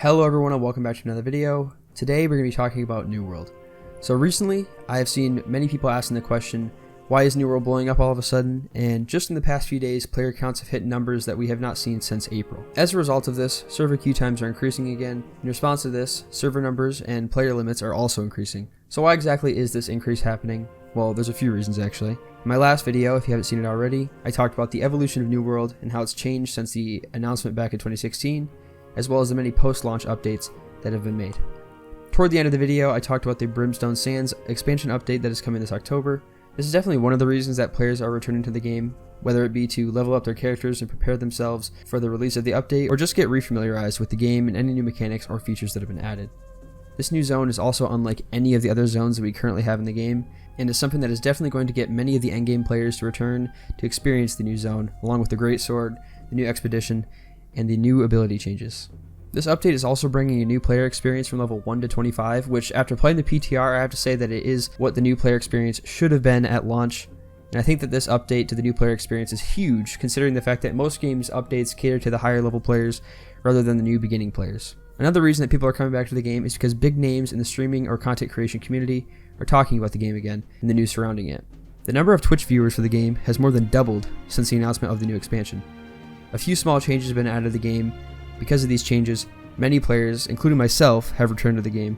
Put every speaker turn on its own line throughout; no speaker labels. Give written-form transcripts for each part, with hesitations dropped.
Hello everyone and welcome back to another video. Today we're going to be talking about New World. So recently I have seen many people asking the question, why is New World blowing up all of a sudden? And just in the past few days, player counts have hit numbers that we have not seen since April. As a result of this, server queue times are increasing again. In response to this, server numbers and player limits are also increasing. So why exactly is this increase happening? Well, there's a few reasons actually. In my last video, if you haven't seen it already, I talked about the evolution of New World and how it's changed since the announcement back in 2016, as well as the many post-launch updates that have been made. Toward the end of the video, I talked about the Brimstone Sands expansion update that is coming this October. This is definitely one of the reasons that players are returning to the game, whether it be to level up their characters and prepare themselves for the release of the update, or just get refamiliarized with the game and any new mechanics or features that have been added. This new zone is also unlike any of the other zones that we currently have in the game, and is something that is definitely going to get many of the endgame players to return to experience the new zone, along with the Great Sword, the new expedition, and the new ability changes. This update is also bringing a new player experience from level 1 to 25, which after playing the PTR, I have to say that it is what the new player experience should have been at launch. And I think that this update to the new player experience is huge, considering the fact that most games updates cater to the higher level players rather than the new beginning players. Another reason that people are coming back to the game is because big names in the streaming or content creation community are talking about the game again and the news surrounding it. The number of Twitch viewers for the game has more than doubled since the announcement of the new expansion. A few small changes have been added to the game. Because of these changes, many players, including myself, have returned to the game.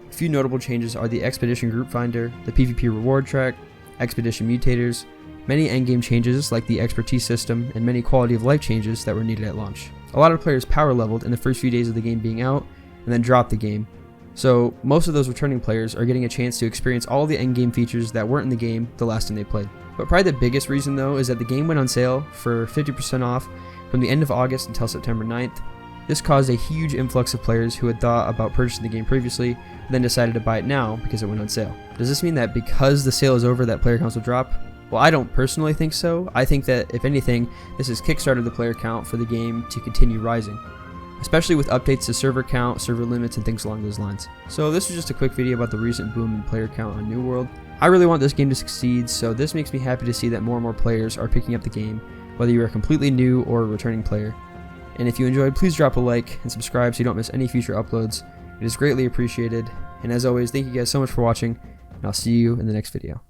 A few notable changes are the Expedition Group Finder, the PvP reward track, Expedition mutators, many endgame changes like the expertise system, and many quality of life changes that were needed at launch. A lot of players power leveled in the first few days of the game being out, and then dropped the game. So most of those returning players are getting a chance to experience all the endgame features that weren't in the game the last time they played. But probably the biggest reason though is that the game went on sale for 50% off from the end of August until September 9th. This caused a huge influx of players who had thought about purchasing the game previously, and then decided to buy it now because it went on sale. Does this mean that because the sale is over that player counts will drop? Well, I don't personally think so. I think that if anything, this has kickstarted the player count for the game to continue rising, especially with updates to server count, server limits, and things along those lines. So this was just a quick video about the recent boom in player count on New World. I really want this game to succeed, so this makes me happy to see that more and more players are picking up the game, whether you are a completely new or a returning player. And if you enjoyed, please drop a like and subscribe so you don't miss any future uploads. It is greatly appreciated. And as always, thank you guys so much for watching, and I'll see you in the next video.